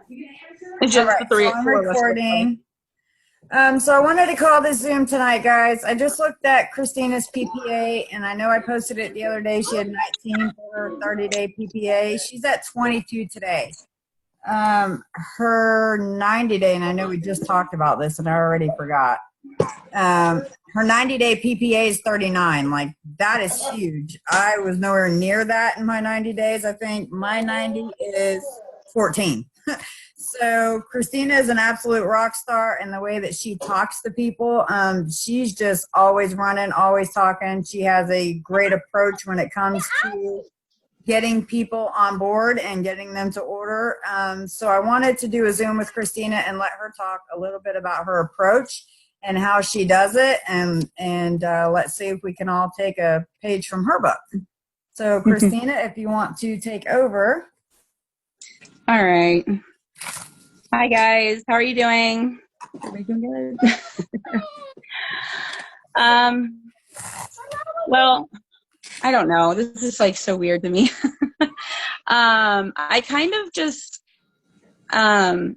It's All just right, the so three, I'm four of us. recording. So I wanted to call this Zoom tonight, guys. I just looked at Christina's PPA, and I know I posted it the other day. She had 19 for her 30-day PPA. She's at 22 today. Her 90-day, and I know we just talked about this, and I already forgot. Her 90-day PPA is 39. Like, that is huge. I was nowhere near that in my 90 days. I think my 90 is 14. So Christina is an absolute rock star in the way that she talks to people. She's just always running, always talking. She has a great approach when it comes to getting people on board and getting them to order. So I wanted to do a Zoom with Christina and let her talk a little bit about her approach and how she does it. And let's see if we can all take a page from her book. So Christina, if you want to take over. All right. Hi, guys. How are you doing? Everybody doing good? Well, I don't know. This is like so weird to me. I kind of just, I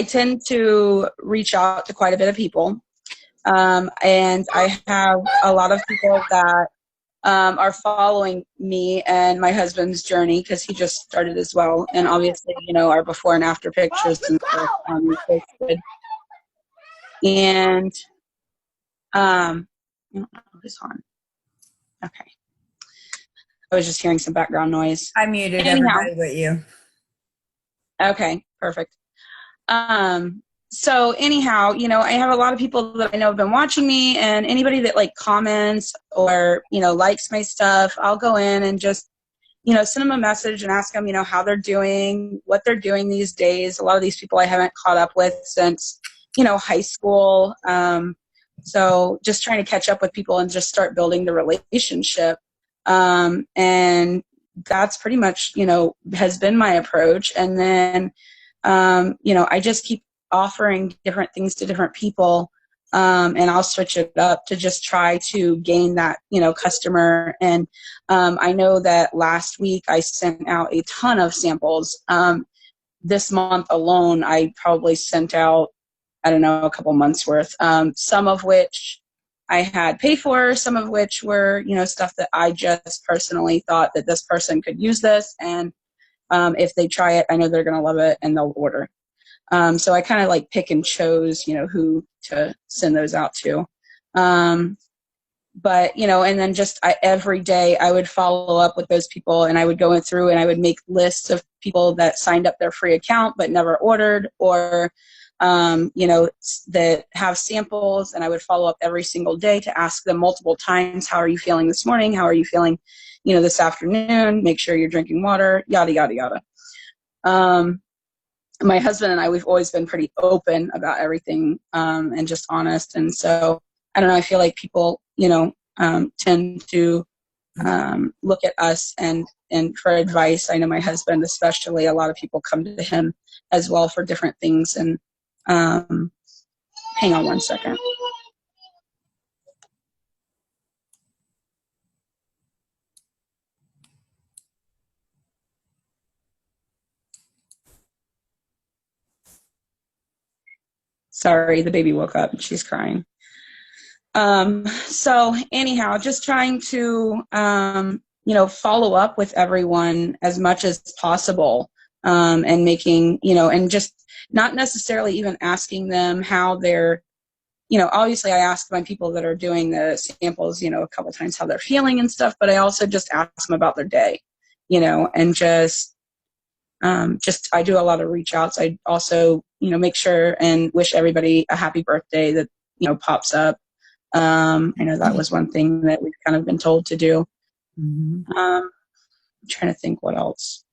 tend to reach out to quite a bit of people. And I have a lot of people that are following me and my husband's journey because he just started as well. And obviously, you know, our before and after pictures and stuff posted. And I don't know who's on. Okay. I was just hearing some background noise. I muted everybody but you. Okay, perfect. So anyhow, you know, I have a lot of people that I know have been watching me, and anybody that like comments or, you know, likes my stuff, I'll go in and just, you know, send them a message and ask them, you know, how they're doing, what they're doing these days. A lot of these people I haven't caught up with since, you know, high school. So just trying to catch up with people and just start building the relationship. And that's pretty much, you know, has been my approach. And then, you know, I just keep offering different things to different people, and I'll switch it up to just try to gain that, you know, customer. And I know that last week I sent out a ton of samples. This month alone, I probably sent out, I don't know, a couple months worth, some of which I had paid for, some of which were, you know, stuff that I just personally thought that this person could use this. And if they try it, I know they're going to love it and they'll order. So I kind of like pick and chose, you know, who to send those out to. But, you know, and then just every day I would follow up with those people, and I would go through and I would make lists of people that signed up their free account but never ordered, or, you know, that have samples, and I would follow up every single day to ask them multiple times, how are you feeling this morning? How are you feeling, you know, this afternoon? Make sure you're drinking water, yada, yada, yada. My husband and I, we've always been pretty open about everything, and just honest. And so, I don't know, I feel like people, you know, tend to look at us and for advice. I know my husband especially, a lot of people come to him as well for different things. And hang on one second. Sorry, the baby woke up and she's crying. So anyhow, just trying to, you know, follow up with everyone as much as possible, and making, you know, and just not necessarily even asking them how they're, you know, obviously I ask my people that are doing the samples, you know, a couple times how they're feeling and stuff, but I also just ask them about their day, you know, and just I do a lot of reach outs. I also, you know, make sure and wish everybody a happy birthday that, you know, pops up. I know that was one thing that we've kind of been told to do. I'm trying to think what else.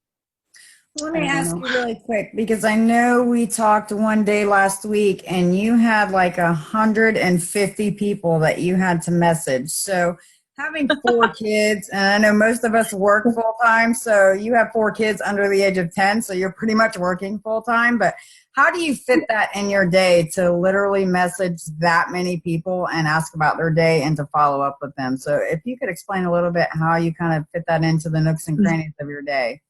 Let me ask you really quick, because I know we talked one day last week and you had like 150 people that you had to message. So having 4 kids, and I know most of us work full time, so you have 4 kids under the age of 10, so you're pretty much working full time, but how do you fit that in your day to literally message that many people and ask about their day and to follow up with them? So if you could explain a little bit how you kind of fit that into the nooks and crannies of your day.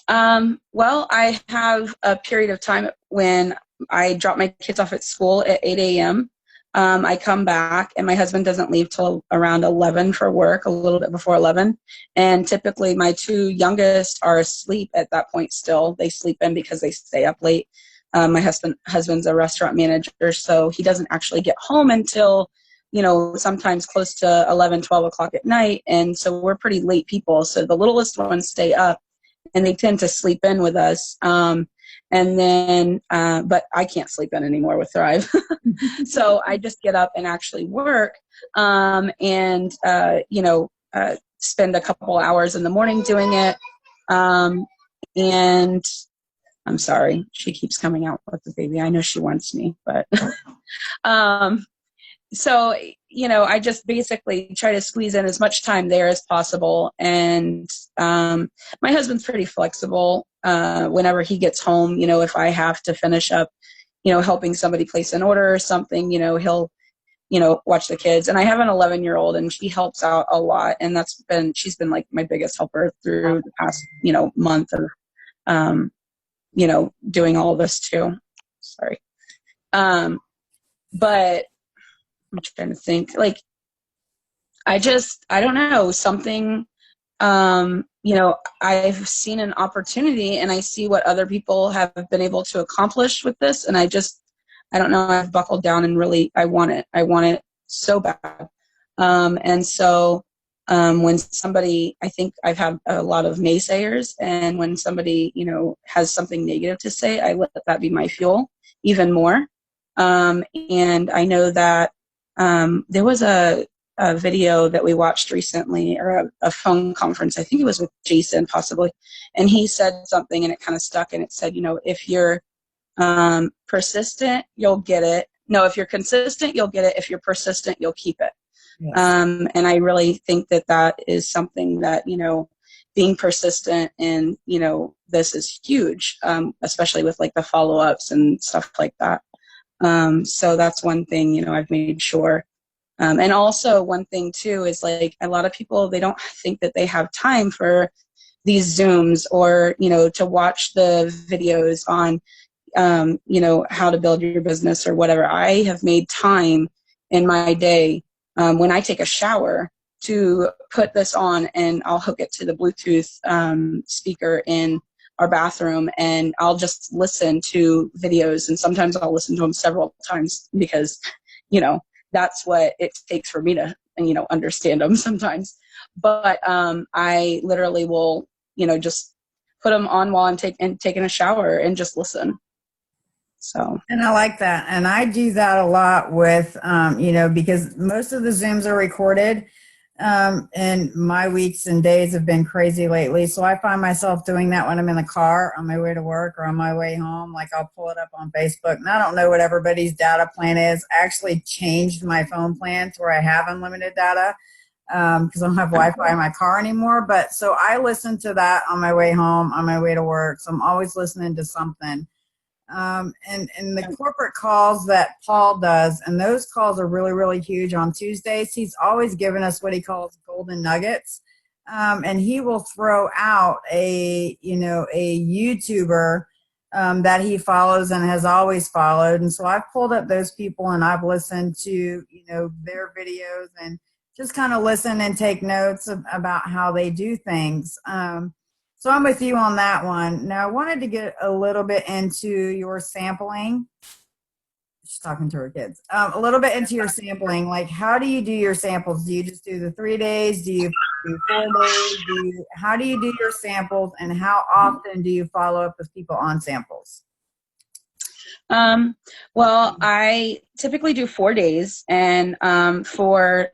Well, I have a period of time when I drop my kids off at school at 8 a.m. I come back and my husband doesn't leave till around 11 for work, a little bit before 11. And typically my two youngest are asleep at that point still. They sleep in because they stay up late. My husband's a restaurant manager, so he doesn't actually get home until, sometimes close to 11, 12 o'clock at night. And so we're pretty late people. So the littlest ones stay up and they tend to sleep in with us. And then, but I can't sleep in anymore with Thrive. So I just get up and actually work, and spend a couple hours in the morning doing it. And I'm sorry, she keeps coming out with the baby. I know she wants me, but, so, I just basically try to squeeze in as much time there as possible. And my husband's pretty flexible. Whenever he gets home, if I have to finish up, helping somebody place an order or something, he'll, watch the kids. And I have an 11-year-old and she helps out a lot. And she's been like my biggest helper through the past, month of, doing all of this too. Sorry. But I'm trying to think, like, I don't know, something, I've seen an opportunity and I see what other people have been able to accomplish with this. And I don't know, I've buckled down and really, I want it so bad. And so, when somebody, I think I've had a lot of naysayers, and when somebody, has something negative to say, I let that be my fuel even more. And I know that, there was a video that we watched recently, or a phone conference. I think it was with Jason possibly. And he said something and it kind of stuck, and it said, if you're persistent, you'll get it. No, if you're consistent, you'll get it. If you're persistent, you'll keep it. Yes. And I really think that is something that, being persistent in, this is huge, especially with like the follow-ups and stuff like that. So that's one thing, I've made sure. And also one thing too is like a lot of people, they don't think that they have time for these Zooms or, to watch the videos on, how to build your business or whatever. I have made time in my day when I take a shower to put this on, and I'll hook it to the Bluetooth speaker in our bathroom, and I'll just listen to videos, and sometimes I'll listen to them several times because, that's what it takes for me to, understand them sometimes. But I literally will, just put them on while I'm taking a shower and just listen. So. And I like that. And I do that a lot with, because most of the Zooms are recorded. And my weeks and days have been crazy lately. So I find myself doing that when I'm in the car on my way to work or on my way home. Like I'll pull it up on Facebook, and I don't know what everybody's data plan is. I actually changed my phone plan to where I have unlimited data because I don't have Wi-Fi in my car anymore. But so I listen to that on my way home, on my way to work. So I'm always listening to something. And the corporate calls that Paul does, and those calls are really, really huge on Tuesdays. He's always given us what he calls golden nuggets. And he will throw out a YouTuber that he follows and has always followed. And so I've pulled up those people and I've listened to, their videos and just kind of listen and take notes about how they do things. So I'm with you on that one. Now I wanted to get a little bit into your sampling. She's talking to her kids. A little bit into your sampling. Like, how do you do your samples? Do you just do the 3 days? Do you do 4 days? How do you do your samples, and how often do you follow up with people on samples? Well, I typically do 4 days, and for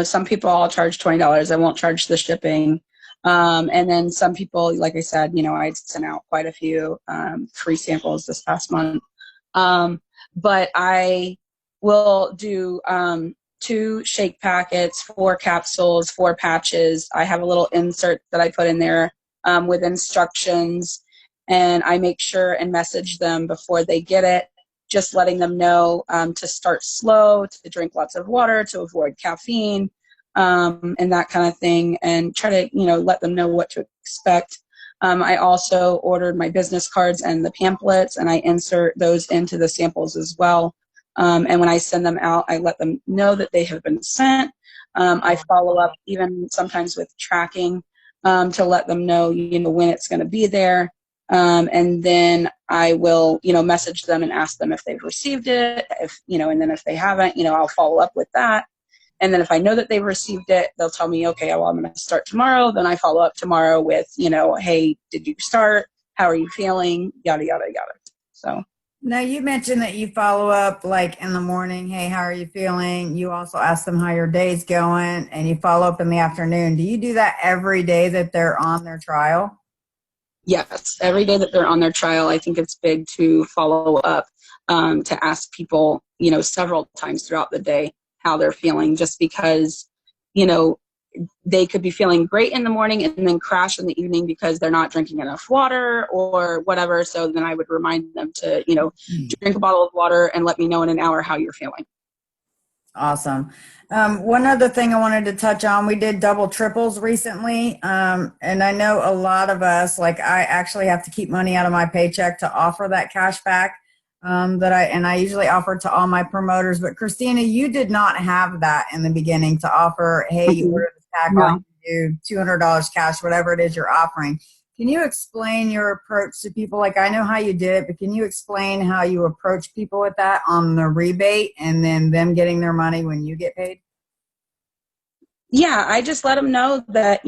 some people I'll charge $20. I won't charge the shipping. And then some people, like I said, I sent out quite a few free samples this past month. But I will do 2 shake packets, 4 capsules, 4 patches. I have a little insert that I put in there with instructions, and I make sure and message them before they get it, just letting them know to start slow, to drink lots of water, to avoid caffeine. And that kind of thing, and try to, let them know what to expect. I also ordered my business cards and the pamphlets, and I insert those into the samples as well. And when I send them out, I let them know that they have been sent. I follow up even sometimes with tracking to let them know, when it's going to be there. And then I will, message them and ask them if they've received it. And then if they haven't, I'll follow up with that. And then if I know that they've received it, they'll tell me, okay, well, I'm going to start tomorrow. Then I follow up tomorrow with, hey, did you start? How are you feeling? Yada, yada, yada. So. Now, you mentioned that you follow up like in the morning. Hey, how are you feeling? You also ask them how your day's going, and you follow up in the afternoon. Do you do that every day that they're on their trial? Yes, every day that they're on their trial, I think it's big to follow up, to ask people, several times throughout the day how they're feeling, just because, they could be feeling great in the morning and then crash in the evening because they're not drinking enough water or whatever. So then I would remind them to, drink a bottle of water and let me know in an hour how you're feeling. Awesome. One other thing I wanted to touch on, we did double triples recently. And I know a lot of us, like I actually have to keep money out of my paycheck to offer that cash back. I usually offer to all my promoters, but Christina, you did not have that in the beginning to offer, hey, you order this pack, I'll give you $200 cash, whatever it is you're offering. Can you explain your approach to people? Like, I know how you did it, but can you explain how you approach people with that on the rebate and then them getting their money when you get paid? Yeah, I just let them know that,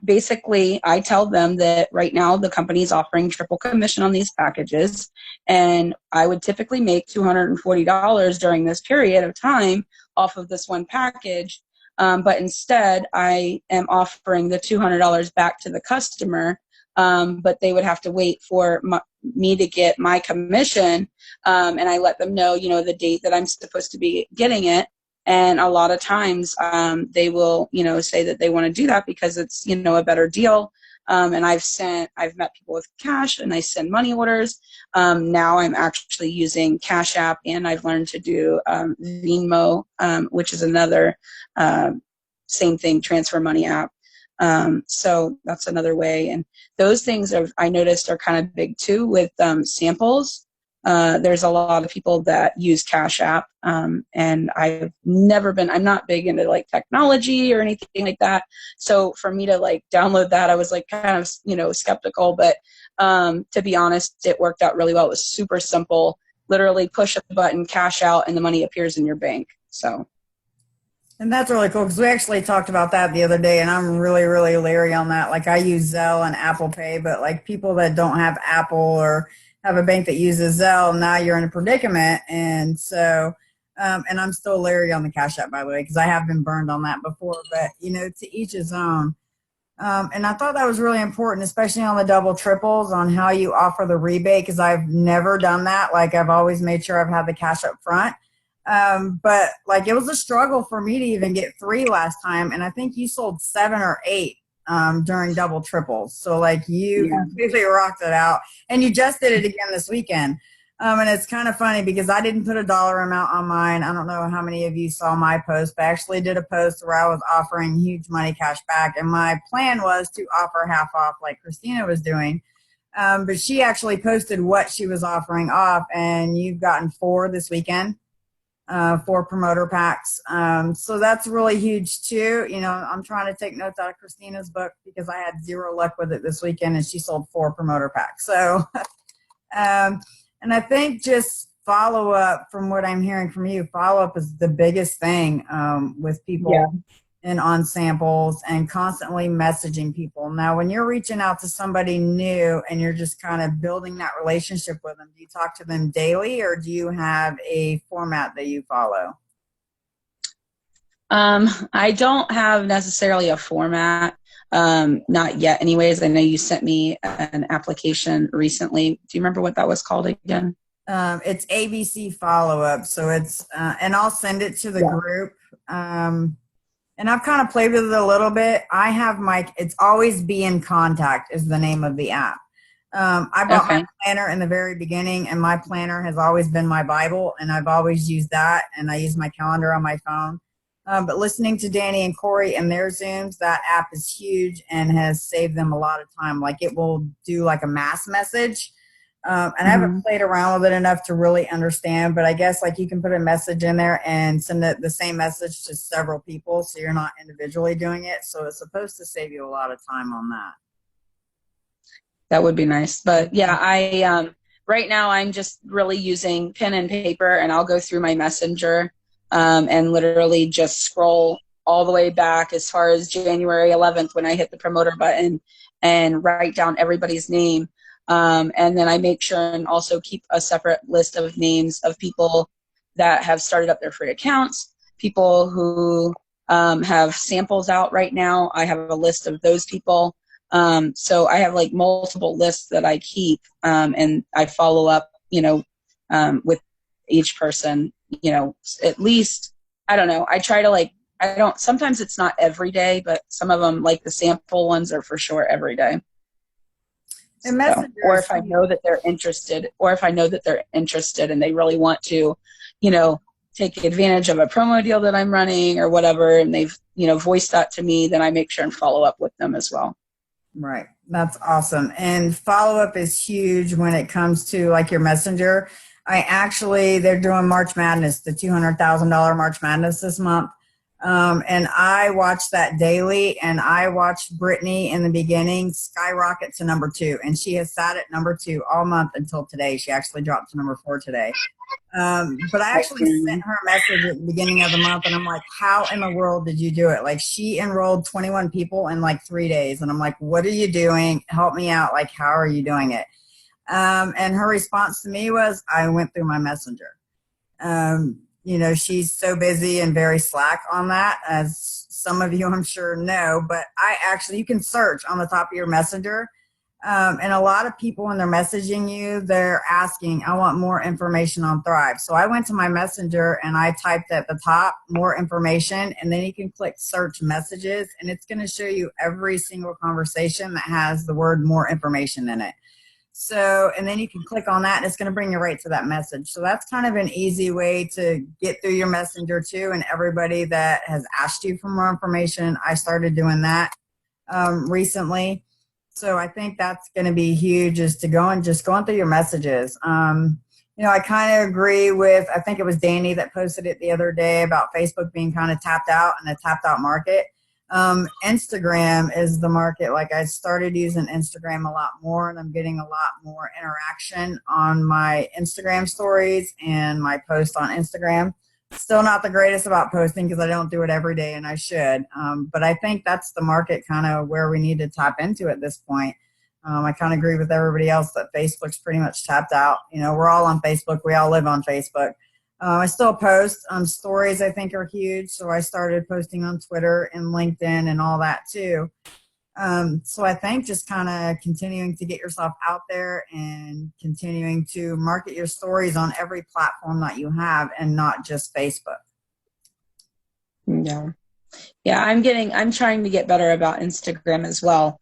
basically I tell them that right now the company is offering triple commission on these packages, and I would typically make $240 during this period of time off of this one package. But instead, I am offering the $200 back to the customer, but they would have to wait for me to get my commission, and I let them know, the date that I'm supposed to be getting it. And a lot of times they will, say that they want to do that because it's, a better deal. And I've met people with cash, and I send money orders. Now I'm actually using Cash App, and I've learned to do Venmo, which is another same thing, transfer money app. So that's another way. And those things I noticed are kind of big too with samples. There's a lot of people that use Cash App, and I'm not big into like technology or anything like that. So for me to like download that, I was like kind of, skeptical, but to be honest, it worked out really well. It was super simple, literally push a button, cash out, and the money appears in your bank. So. And that's really cool because we actually talked about that the other day, and I'm really, really leery on that. Like, I use Zelle and Apple Pay, but like people that don't have Apple or have a bank that uses Zelle, now you're in a predicament. And so, and I'm still leery on the Cash App, by the way, because I have been burned on that before, but to each his own. And I thought that was really important, especially on the double triples, on how you offer the rebate, because I've never done that. Like, I've always made sure I've had the cash up front. But like, it was a struggle for me to even get 3 last time. And I think you sold 7 or 8 during double triples. So like you completely rocked it out, and you just did it again this weekend. And it's kind of funny because I didn't put a dollar amount on mine. I don't know how many of you saw my post, but I actually did a post where I was offering huge money cash back. And my plan was to offer half off like Christina was doing. But she actually posted what she was offering off, and you've gotten 4 this weekend. 4 promoter packs. So that's really huge too. I'm trying to take notes out of Christina's book because I had 0 luck with it this weekend, and she sold 4 promoter packs. So, and I think just follow up, from what I'm hearing from you, follow up is the biggest thing with people and on samples, and constantly messaging people. Now, when you're reaching out to somebody new and you're just kind of building that relationship with them, do you talk to them daily, or do you have a format that you follow? I don't have necessarily a format, not yet anyways. I know you sent me an application recently. Do you remember what that was called again? It's ABC follow-up. So it's, and I'll send it to the group. And I've kind of played with it a little bit. I have it's Always Be in Contact is the name of the app. I bought my planner in the very beginning, and my planner has always been my Bible, and I've always used that, and I use my calendar on my phone. But listening to Danny and Corey and their Zooms, that app is huge and has saved them a lot of time. Like it will do like a mass message. And I haven't played around with it enough to really understand, but I guess like you can put a message in there and send the same message to several people, so you're not individually doing it. So it's supposed to save you a lot of time on that. That would be nice. But yeah, I right now I'm just really using pen and paper, and I'll go through my messenger and literally just scroll all the way back as far as January 11th when I hit the promoter button and write down everybody's name. And then I make sure and also keep a separate list of names of people that have started up their free accounts, people who have samples out right now. I have a list of those people. So I have like multiple lists that I keep, and I follow up, with each person, at least, I don't know. I try to sometimes it's not every day, but some of them, like the sample ones, are for sure every day. Or if I know that they're interested, and they really want to, take advantage of a promo deal that I'm running or whatever, and they've, voiced that to me, then I make sure and follow up with them as well. Right. That's awesome. And follow up is huge when it comes to like your messenger. They're doing March Madness, the $200,000 March Madness this month. And I watched that daily, and I watched Brittany in the beginning skyrocket to number 2, and she has sat at number 2 all month until today. She actually dropped to number 4 today. But I actually sent her a message at the beginning of the month, and I'm like, how in the world did you do it? Like, she enrolled 21 people in like 3 days. And I'm like, what are you doing? Help me out. Like, how are you doing it? And her response to me was, I went through my messenger. She's so busy and very slack on that, as some of you I'm sure know, but you can search on the top of your messenger. And a lot of people, when they're messaging you, they're asking, I want more information on Thrive. So I went to my messenger and I typed at the top, more information, and then you can click search messages, and it's going to show you every single conversation that has the word more information in it. So, and then you can click on that and it's going to bring you right to that message. So that's kind of an easy way to get through your messenger too. And everybody that has asked you for more information, I started doing that recently. So I think that's going to be huge, is to going through your messages. I kind of agree with, I think it was Danny that posted it the other day about Facebook being kind of tapped out and a tapped out market. Instagram is the market. Like, I started using Instagram a lot more, and I'm getting a lot more interaction on my Instagram stories and my posts on Instagram. Still not the greatest about posting because I don't do it every day, and I should. But I think that's the market kind of where we need to tap into at this point. I kind of agree with everybody else that Facebook's pretty much tapped out. We're all on Facebook. We all live on Facebook. I still post. Stories, I think, are huge. So I started posting on Twitter and LinkedIn and all that too. So I think just kind of continuing to get yourself out there and continuing to market your stories on every platform that you have, and not just Facebook. Yeah. Yeah, I'm trying to get better about Instagram as well.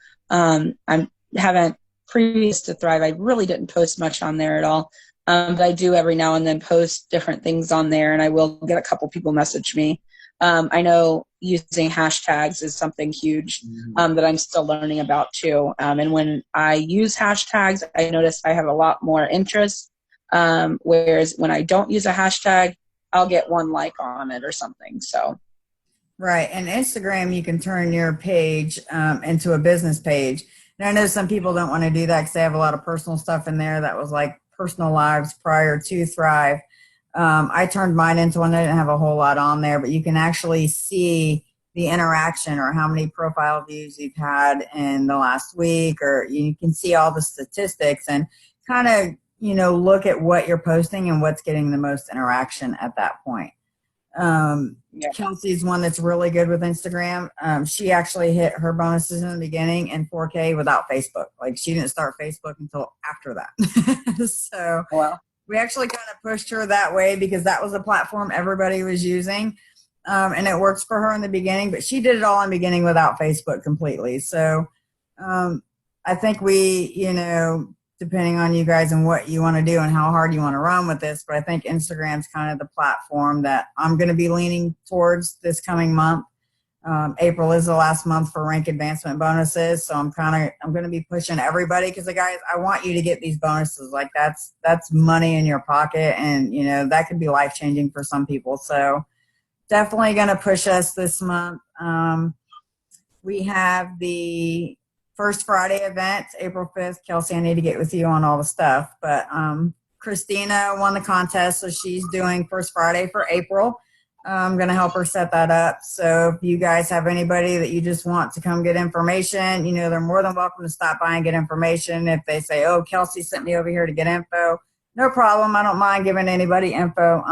Previous to Thrive, I really didn't post much on there at all. But I do every now and then post different things on there, and I will get a couple people message me. I know using hashtags is something huge that I'm still learning about too. And when I use hashtags, I notice I have a lot more interest. Whereas when I don't use a hashtag, I'll get one like on it or something. So. Right. And Instagram, you can turn your page into a business page. And I know some people don't want to do that because they have a lot of personal stuff in there that was like personal lives prior to Thrive. I turned mine into one. I didn't have a whole lot on there, but you can actually see the interaction or how many profile views you've had in the last week, or you can see all the statistics and kind of, look at what you're posting and what's getting the most interaction at that point. Kelsey's one that's really good with Instagram. She actually hit her bonuses in the beginning in 4K without Facebook. Like, she didn't start Facebook until after that. So wow. We actually kind of pushed her that way because that was a platform everybody was using. And it works for her in the beginning, but she did it all in the beginning without Facebook completely. So I think we, depending on you guys and what you want to do and how hard you want to run with this. But I think Instagram's kind of the platform that I'm going to be leaning towards this coming month. April is the last month for rank advancement bonuses, so I'm going to be pushing everybody because, guys, I want you to get these bonuses. Like that's money in your pocket, and you know that could be life changing for some people. So definitely going to push us this month. We have the First Friday event, April 5th. Kelsey, I need to get with you on all the stuff, but Christina won the contest, so she's doing First Friday for April. I'm going to help her set that up. So if you guys have anybody that you just want to come get information, you know, they're more than welcome to stop by and get information. If they say, oh, Kelsey sent me over here to get info, no problem. I don't mind giving anybody info,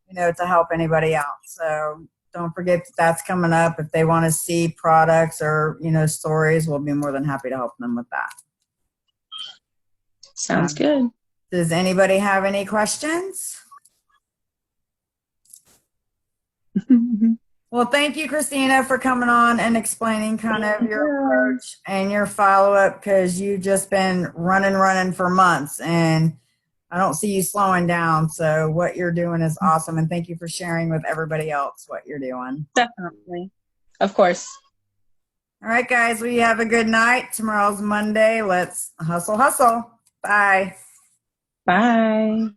you know, to help anybody out. So don't forget that that's coming up. If they want to see products or, you know, stories, we'll be more than happy to help them with that. Sounds good. Does anybody have any questions? Well, thank you, Christina, for coming on and explaining kind of your approach and your follow-up, because you've just been running for months, and I don't see you slowing down. So what you're doing is awesome, and thank you for sharing with everybody else what you're doing. Definitely. Of course. All right, guys, we have a good night. Tomorrow's Monday. Let's hustle. Bye. Bye.